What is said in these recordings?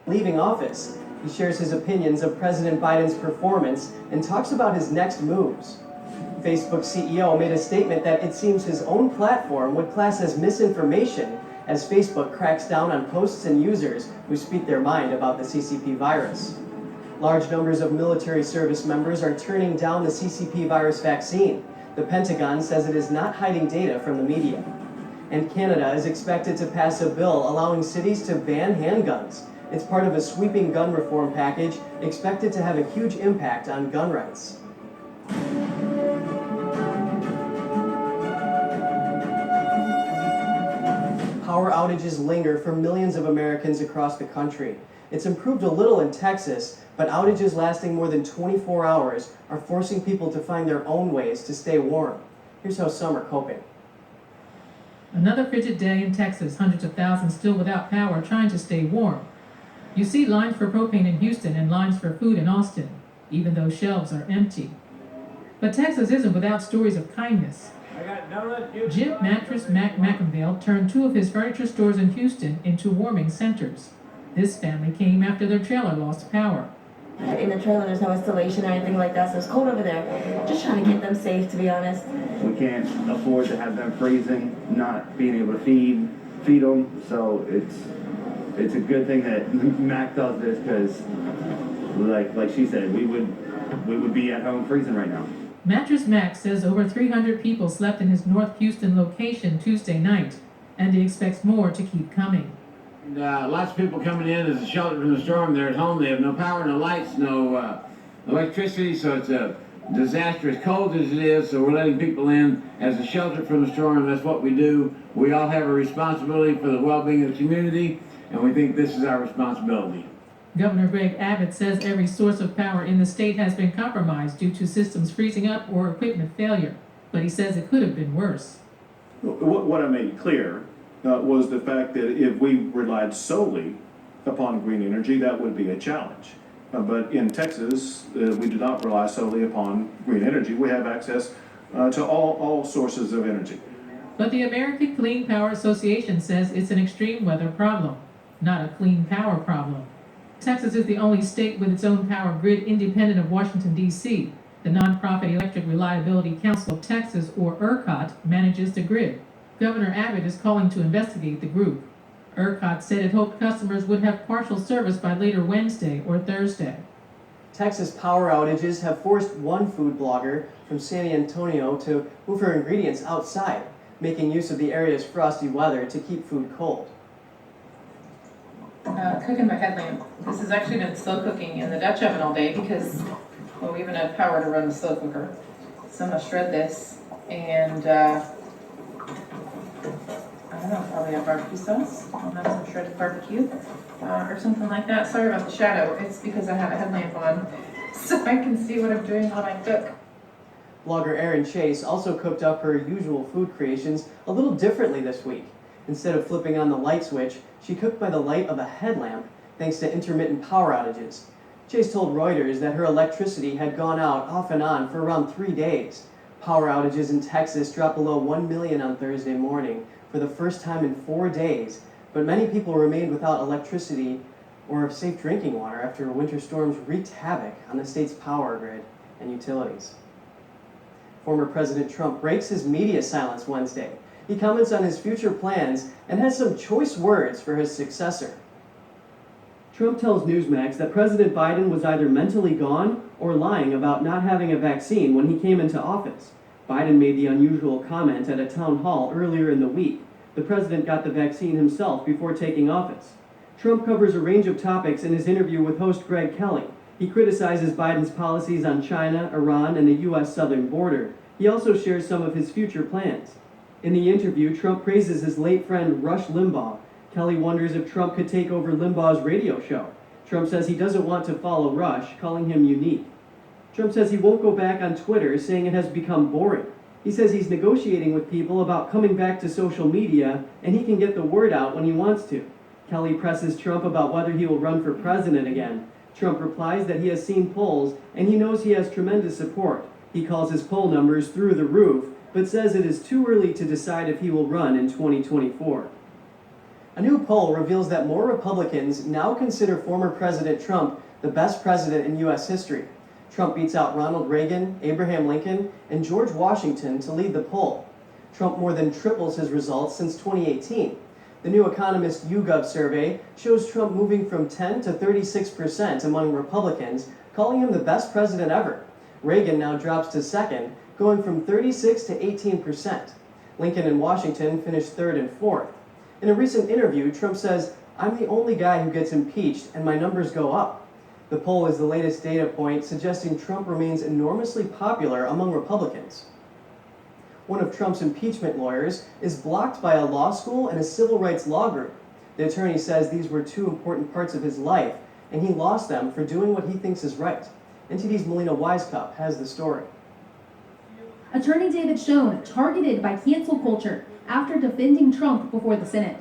Leaving office, he shares his opinions of President Biden's performance and talks about his next moves. Facebook CEO made a statement that it seems his own platform would class as misinformation as Facebook cracks down on posts and users who speak their mind about the CCP virus. Large numbers of military service members are turning down the CCP virus vaccine. The Pentagon says it is not hiding data from the media. And Canada is expected to pass a bill allowing cities to ban handguns. It's part of a sweeping gun reform package expected to have a huge impact on gun rights. Power outages linger for millions of Americans across the country. It's improved a little in Texas, but outages lasting more than 24 hours are forcing people to find their own ways to stay warm. Here's how some are coping. Another frigid day in Texas, hundreds of thousands still without power trying to stay warm. You see lines for propane in Houston and lines for food in Austin, even though shelves are empty. But Texas isn't without stories of kindness. Jim Mattress Mac McInvale turned 2 of his furniture stores in Houston into warming centers. This family came after their trailer lost power. In the trailer, there's no installation or anything like that, so it's cold over there. Just trying to get them safe, to be honest. We can't afford to have them freezing, not being able to feed them. So it's a good thing that Mac does this, because, like she said, we would be at home freezing right now. Mattress Mac says over 300 people slept in his North Houston location Tuesday night, and he expects more to keep coming. Lots of people coming in as a shelter from the storm. They're at home. They have no power, no lights, no electricity, so it's a disastrous cold as it is, so we're letting people in as a shelter from the storm. That's what we do. We all have a responsibility for the well-being of the community, and we think this is our responsibility. Governor Greg Abbott says every source of power in the state has been compromised due to systems freezing up or equipment failure, but he says it could have been worse. What I made clear was the fact that if we relied solely upon green energy, that would be a challenge. But in Texas, we do not rely solely upon green energy. We have access to all sources of energy. But the American Clean Power Association says it's an extreme weather problem, not a clean power problem. Texas is the only state with its own power grid independent of Washington, D.C. The nonprofit Electric Reliability Council of Texas, or ERCOT, manages the grid. Governor Abbott is calling to investigate the group. ERCOT said it hoped customers would have partial service by later Wednesday or Thursday. Texas power outages have forced one food blogger from San Antonio to move her ingredients outside, making use of the area's frosty weather to keep food cold. Cooking my headlamp. This has actually been slow cooking in the Dutch oven all day because, well, we haven't had power to run the slow cooker. So I'm going to shred this and, I don't know, probably a barbecue sauce. I'll have some shredded barbecue or something like that. Sorry about the shadow. It's because I have a headlamp on so I can see what I'm doing while I cook. Blogger Erin Chase also cooked up her usual food creations a little differently this week. Instead of flipping on the light switch, she cooked by the light of a headlamp thanks to intermittent power outages. Chase told Reuters that her electricity had gone out off and on for around 3 days. Power outages in Texas dropped below 1 million on Thursday morning for the first time in 4 days, but many people remained without electricity or safe drinking water after winter storms wreaked havoc on the state's power grid and utilities. Former President Trump breaks his media silence Wednesday. He comments on his future plans and has some choice words for his successor. Trump tells Newsmax that President Biden was either mentally gone or lying about not having a vaccine when he came into office. Biden made the unusual comment at a town hall earlier in the week. The president got the vaccine himself before taking office. Trump covers a range of topics in his interview with host Greg Kelly. He criticizes Biden's policies on China, Iran, and the U.S. southern border. He also shares some of his future plans. In the interview, Trump praises his late friend Rush Limbaugh. Kelly wonders if Trump could take over Limbaugh's radio show. Trump says he doesn't want to follow Rush, calling him unique. Trump says he won't go back on Twitter, saying it has become boring. He says he's negotiating with people about coming back to social media, and he can get the word out when he wants to. Kelly presses Trump about whether he will run for president again. Trump replies that he has seen polls, and he knows he has tremendous support. He calls his poll numbers through the roof, but says it is too early to decide if he will run in 2024. A new poll reveals that more Republicans now consider former President Trump the best president in U.S. history. Trump beats out Ronald Reagan, Abraham Lincoln, and George Washington to lead the poll. Trump more than triples his results since 2018. The new Economist YouGov survey shows Trump moving from 10 to 36% among Republicans, calling him the best president ever. Reagan now drops to second, going from 36 to 18%. Lincoln and Washington finished third and fourth. In a recent interview, Trump says, "I'm the only guy who gets impeached, and my numbers go up." The poll is the latest data point suggesting Trump remains enormously popular among Republicans. One of Trump's impeachment lawyers is blocked by a law school and a civil rights law group. The attorney says these were two important parts of his life, and he lost them for doing what he thinks is right. NTD's Melina Wisecup has the story. Attorney David Schoen targeted by cancel culture after defending Trump before the Senate.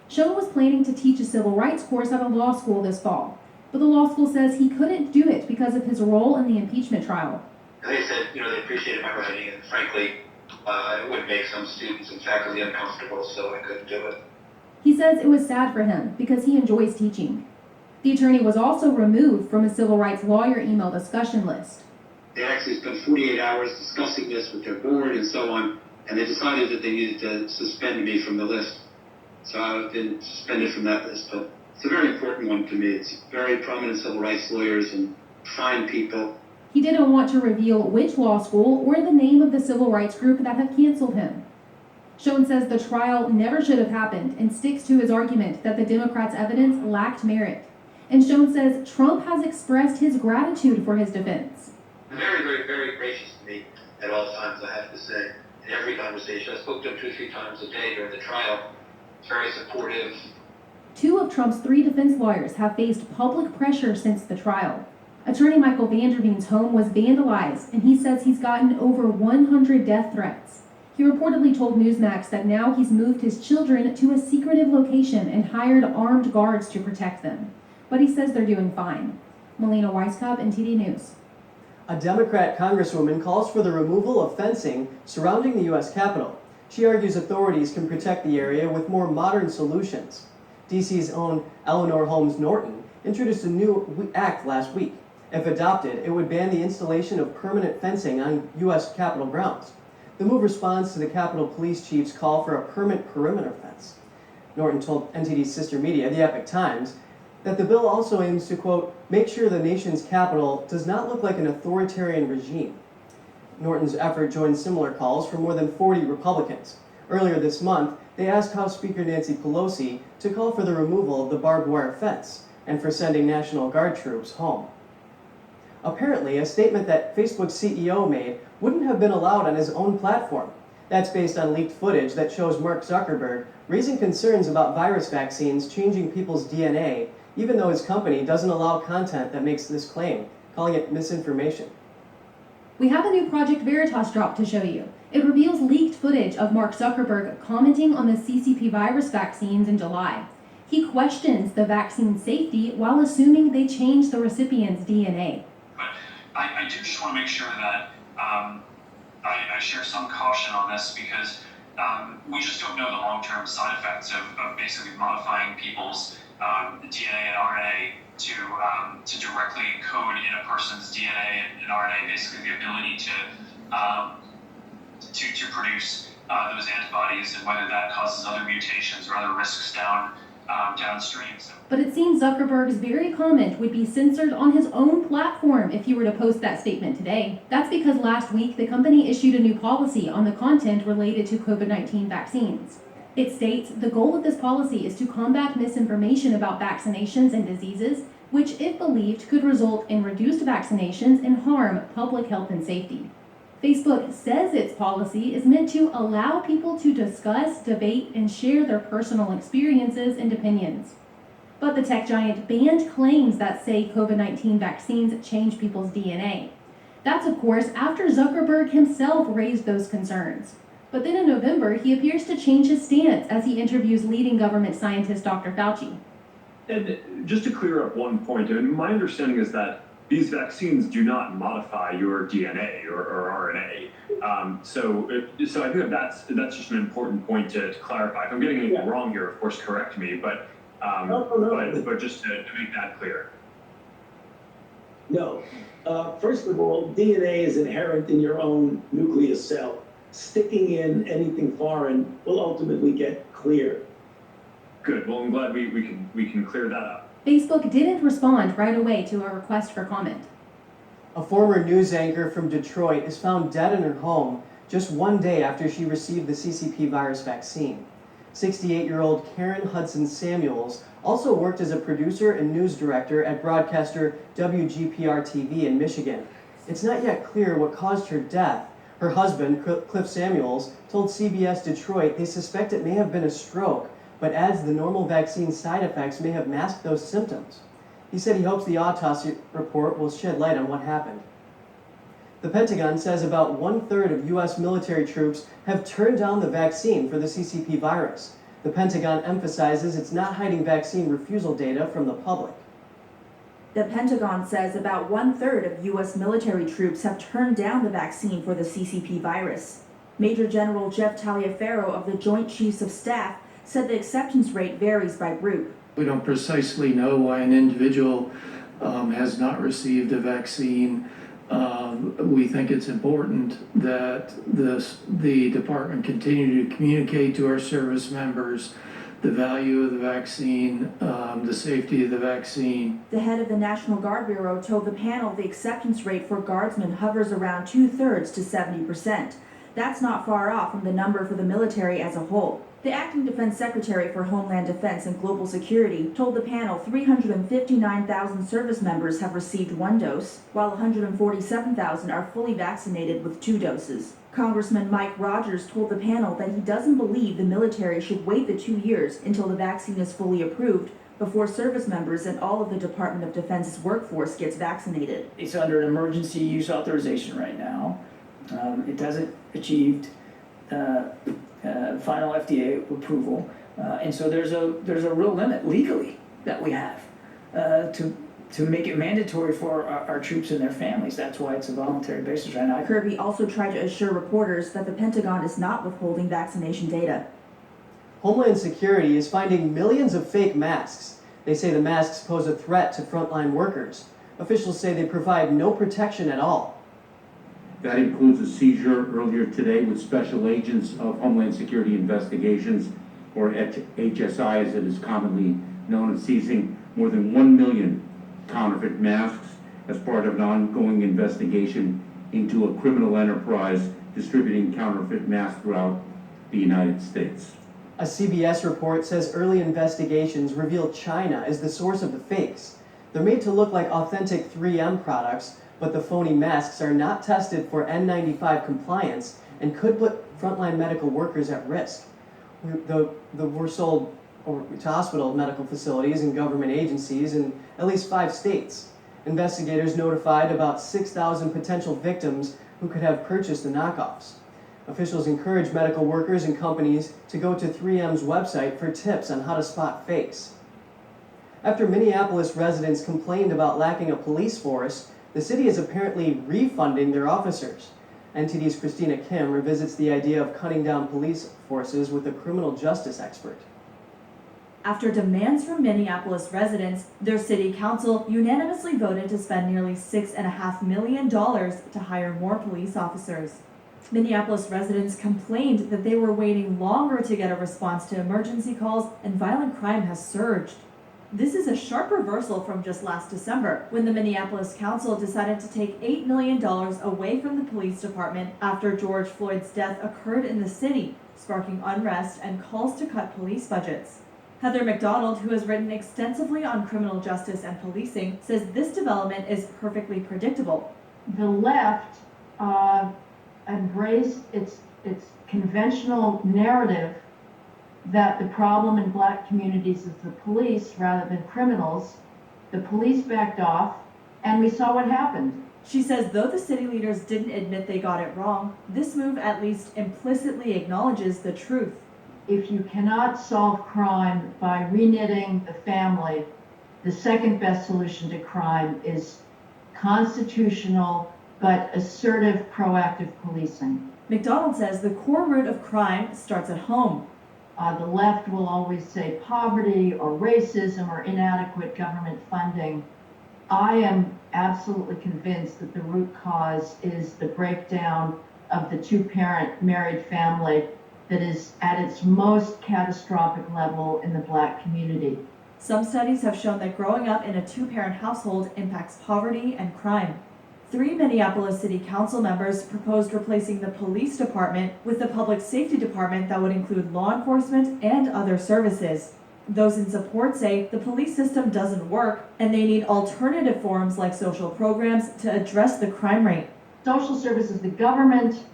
Schoen was planning to teach a civil rights course at a law school this fall, but the law school says he couldn't do it because of his role in the impeachment trial. They said, they appreciated my writing, and frankly, it would make some students and faculty uncomfortable, so I couldn't do it. He says it was sad for him because he enjoys teaching. The attorney was also removed from a civil rights lawyer email discussion list. They actually spent 48 hours discussing this with their board and so on, and they decided that they needed to suspend me from the list. So I've been suspended from that list, but it's a very important one to me. It's very prominent civil rights lawyers and fine people. He didn't want to reveal which law school or the name of the civil rights group that have canceled him. Schoen says the trial never should have happened and sticks to his argument that the Democrats' evidence lacked merit. And Schoen says Trump has expressed his gratitude for his defense. Very, very, very gracious to me at all times, I have to say. In every conversation, I spoke to him 2 or 3 times a day during the trial. Very supportive. 2 of Trump's 3 defense lawyers have faced public pressure since the trial. Attorney Michael Vanderveen's home was vandalized, and he says he's gotten over 100 death threats. He reportedly told Newsmax that now he's moved his children to a secretive location and hired armed guards to protect them. But he says they're doing fine. Melina Wisecup, NTD News. A Democrat congresswoman calls for the removal of fencing surrounding the U.S. Capitol. She argues authorities can protect the area with more modern solutions. D.C.'s own Eleanor Holmes Norton introduced a new act last week. If adopted, it would ban the installation of permanent fencing on U.S. Capitol grounds. The move responds to the Capitol Police Chief's call for a permanent perimeter fence. Norton told NTD's sister media, the Epoch Times, that the bill also aims to, quote, make sure the nation's capital does not look like an authoritarian regime. Norton's effort joined similar calls from more than 40 Republicans. Earlier this month, they asked House Speaker Nancy Pelosi to call for the removal of the barbed wire fence and for sending National Guard troops home. Apparently, a statement that Facebook's CEO made wouldn't have been allowed on his own platform. That's based on leaked footage that shows Mark Zuckerberg raising concerns about virus vaccines changing people's DNA, even though his company doesn't allow content that makes this claim, calling it misinformation. We have a new Project Veritas drop to show you. It reveals leaked footage of Mark Zuckerberg commenting on the CCP virus vaccines in July. He questions the vaccine safety while assuming they changed the recipient's DNA. But I do just want to make sure that I share some caution on this because we just don't know the long-term side effects of basically modifying people's DNA and RNA to directly encode in a person's DNA and RNA, basically the ability to produce those antibodies and whether that causes other mutations or other risks downstream. But it seems Zuckerberg's very comment would be censored on his own platform if he were to post that statement today. That's because last week the company issued a new policy on the content related to COVID-19 vaccines. It states the goal of this policy is to combat misinformation about vaccinations and diseases, which, if believed, could result in reduced vaccinations and harm public health and safety. Facebook says its policy is meant to allow people to discuss, debate, and share their personal experiences and opinions. But the tech giant banned claims that say COVID-19 vaccines change people's DNA. That's, of course, after Zuckerberg himself raised those concerns. But then in November, he appears to change his stance as he interviews leading government scientist Dr. Fauci. And just to clear up one point, my understanding is that these vaccines do not modify your DNA or RNA. So I think that's just an important point to clarify. If I'm getting anything wrong here, of course, correct me. But but just to make that clear. No. First of all, DNA is inherent in your own nucleus cell. Sticking in anything foreign will ultimately get cleared. Good. Well, I'm glad we can clear that up. Facebook didn't respond right away to a request for comment. A former news anchor from Detroit is found dead in her home just one day after she received the CCP virus vaccine. 68-year-old Karen Hudson Samuels also worked as a producer and news director at broadcaster WGPR-TV in Michigan. It's not yet clear what caused her death. Her husband, Cliff Samuels, told CBS Detroit they suspect it may have been a stroke, but adds the normal vaccine side effects may have masked those symptoms. He said he hopes the autopsy report will shed light on what happened. The Pentagon says about 1/3 of U.S. military troops have turned down the vaccine for the CCP virus. The Pentagon emphasizes it's not hiding vaccine refusal data from the public. The Pentagon says about 1/3 of U.S. military troops have turned down the vaccine for the CCP virus. Major General Jeff Taliaferro of the Joint Chiefs of Staff said the acceptance rate varies by group. We don't precisely know why an individual has not received a vaccine. We think it's important that the department continue to communicate to our service members the value of the vaccine, the safety of the vaccine. The head of the National Guard Bureau told the panel the acceptance rate for guardsmen hovers around 2/3 to 70%. That's not far off from the number for the military as a whole. The acting defense secretary for Homeland Defense and Global Security told the panel 359,000 service members have received 1 dose, while 147,000 are fully vaccinated with 2 doses. Congressman Mike Rogers told the panel that he doesn't believe the military should wait the 2 years until the vaccine is fully approved before service members and all of the Department of Defense's workforce gets vaccinated. It's under an emergency use authorization right now. It hasn't achieved final FDA approval, and so there's a real limit legally that we have to make it mandatory for our troops and their families. That's why it's a voluntary basis right now. Kirby also tried to assure reporters that the Pentagon is not withholding vaccination data. Homeland Security is finding millions of fake masks. They say the masks pose a threat to frontline workers. Officials say they provide no protection at all. That includes a seizure earlier today with Special Agents of Homeland Security Investigations, or HSI as it is commonly known, as seizing more than 1 million counterfeit masks as part of an ongoing investigation into a criminal enterprise distributing counterfeit masks throughout the United States. A CBS report says early investigations reveal China is the source of the fakes. They're made to look like authentic 3M products, but the phony masks are not tested for N95 compliance and could put frontline medical workers at risk. Were sold to hospital medical facilities and government agencies in at least 5 states. Investigators notified about 6,000 potential victims who could have purchased the knockoffs. Officials encourage medical workers and companies to go to 3M's website for tips on how to spot fakes. After Minneapolis residents complained about lacking a police force, the city is apparently refunding their officers. NTD's Christina Kim revisits the idea of cutting down police forces with a criminal justice expert. After demands from Minneapolis residents, their city council unanimously voted to spend nearly $6.5 million to hire more police officers. Minneapolis residents complained that they were waiting longer to get a response to emergency calls, and violent crime has surged. This is a sharp reversal from just last December, when the Minneapolis Council decided to take $8 million away from the police department after George Floyd's death occurred in the city, sparking unrest and calls to cut police budgets. Heather McDonald, who has written extensively on criminal justice and policing, says this development is perfectly predictable. The left embraced its conventional narrative that the problem in black communities is the police rather than criminals. The police backed off, and we saw what happened. She says though the city leaders didn't admit they got it wrong, this move at least implicitly acknowledges the truth. If you cannot solve crime by reknitting the family, the second best solution to crime is constitutional but assertive, proactive policing. McDonald says the core root of crime starts at home. The left will always say poverty or racism or inadequate government funding. I am absolutely convinced that the root cause is the breakdown of the two-parent married family that is at its most catastrophic level in the Black community. Some studies have shown that growing up in a two-parent household impacts poverty and crime. 3 Minneapolis City Council members proposed replacing the police department with the public safety department that would include law enforcement and other services. Those in support say the police system doesn't work and they need alternative forms like social programs to address the crime rate. Social services, the government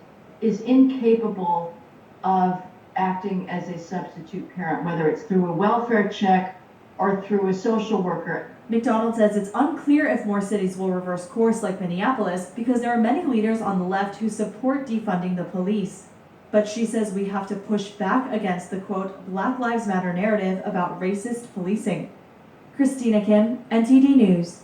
is incapable of acting as a substitute parent, whether it's through a welfare check or through a social worker. McDonald says it's unclear if more cities will reverse course like Minneapolis because there are many leaders on the left who support defunding the police. But she says we have to push back against the, quote, Black Lives Matter narrative about racist policing. Christina Kim, NTD News.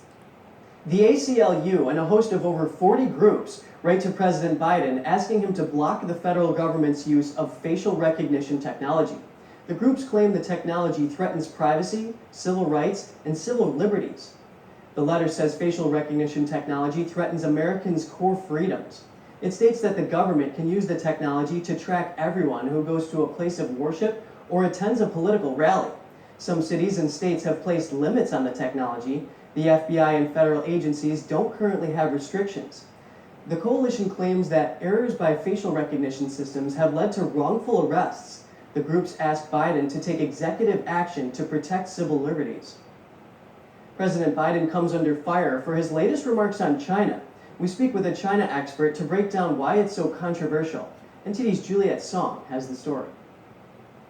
The ACLU and a host of over 40 groups write to President Biden asking him to block the federal government's use of facial recognition technology. The groups claim the technology threatens privacy, civil rights, and civil liberties. The letter says facial recognition technology threatens Americans' core freedoms. It states that the government can use the technology to track everyone who goes to a place of worship or attends a political rally. Some cities and states have placed limits on the technology. The FBI and federal agencies don't currently have restrictions. The coalition claims that errors by facial recognition systems have led to wrongful arrests. The groups asked Biden to take executive action to protect civil liberties. President Biden comes under fire for his latest remarks on China. We speak with a China expert to break down why it's so controversial. NTD's Juliet Song has the story.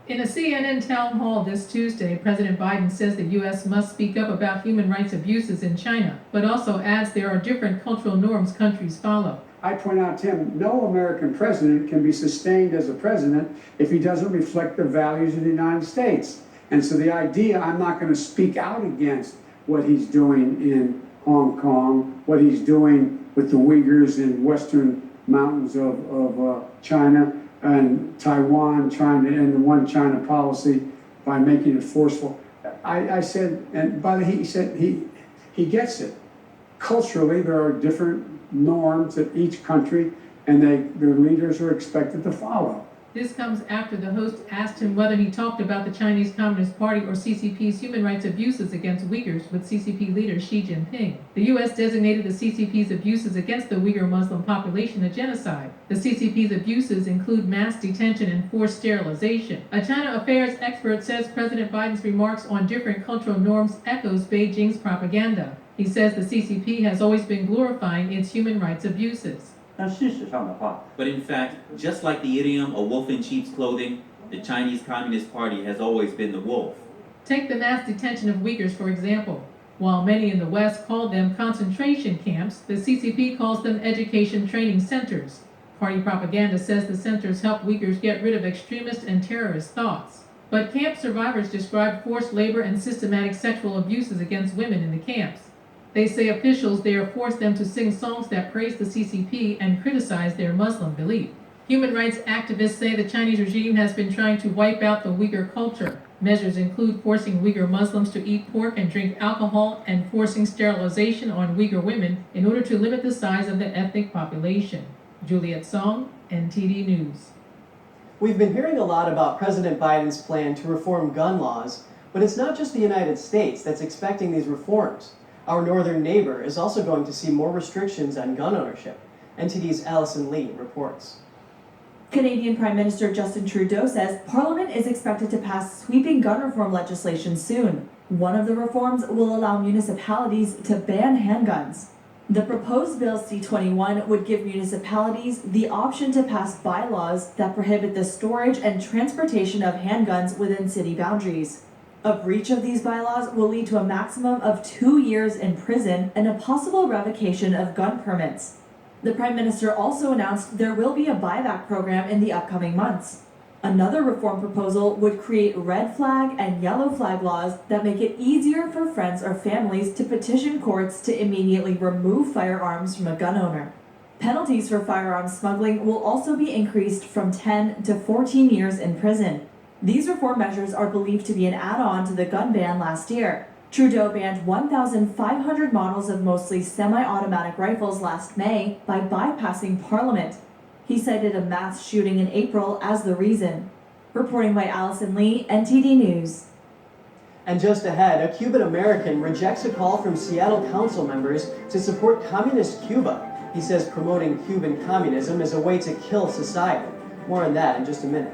In a CNN town hall this Tuesday, President Biden says the U.S. must speak up about human rights abuses in China, but also adds there are different cultural norms countries follow. I point out to him, no American president can be sustained as a president if he doesn't reflect the values of the United States. And so the idea, I'm not going to speak out against what he's doing in Hong Kong, what he's doing with the Uyghurs in western mountains of China, and Taiwan trying to end the one China policy by making it forceful. I said, and by the way, he said he gets it. Culturally, there are different norms at each country, and their leaders are expected to follow. This comes after the host asked him whether he talked about the Chinese Communist Party or CCP's human rights abuses against Uyghurs with CCP leader Xi Jinping. The U.S. designated the CCP's abuses against the Uyghur Muslim population a genocide. The CCP's abuses include mass detention and forced sterilization. A China affairs expert says President Biden's remarks on different cultural norms echoes Beijing's propaganda. He says the CCP has always been glorifying its human rights abuses. But in fact, just like the idiom, a wolf in sheep's clothing, the Chinese Communist Party has always been the wolf. Take the mass detention of Uyghurs, for example. While many in the West call them concentration camps, the CCP calls them education training centers. Party propaganda says the centers help Uyghurs get rid of extremist and terrorist thoughts. But camp survivors describe forced labor and systematic sexual abuses against women in the camps. They say officials there force them to sing songs that praise the CCP and criticize their Muslim belief. Human rights activists say the Chinese regime has been trying to wipe out the Uyghur culture. Measures include forcing Uyghur Muslims to eat pork and drink alcohol and forcing sterilization on Uyghur women in order to limit the size of the ethnic population. Juliet Song, NTD News. We've been hearing a lot about President Biden's plan to reform gun laws, but it's not just the United States that's expecting these reforms. Our northern neighbor is also going to see more restrictions on gun ownership. NTD's Allison Lee reports. Canadian Prime Minister Justin Trudeau says Parliament is expected to pass sweeping gun reform legislation soon. One of the reforms will allow municipalities to ban handguns. The proposed Bill C-21 would give municipalities the option to pass bylaws that prohibit the storage and transportation of handguns within city boundaries. A breach of these bylaws will lead to a maximum of 2 years in prison and a possible revocation of gun permits. The Prime Minister also announced there will be a buyback program in the upcoming months. Another reform proposal would create red flag and yellow flag laws that make it easier for friends or families to petition courts to immediately remove firearms from a gun owner. Penalties for firearms smuggling will also be increased from 10 to 14 years in prison. These reform measures are believed to be an add-on to the gun ban last year. Trudeau banned 1,500 models of mostly semi-automatic rifles last May by bypassing Parliament. He cited a mass shooting in April as the reason. Reporting by Allison Lee, NTD News. And just ahead, a Cuban American rejects a call from Seattle council members to support communist Cuba. He says promoting Cuban communism is a way to kill society. More on that in just a minute.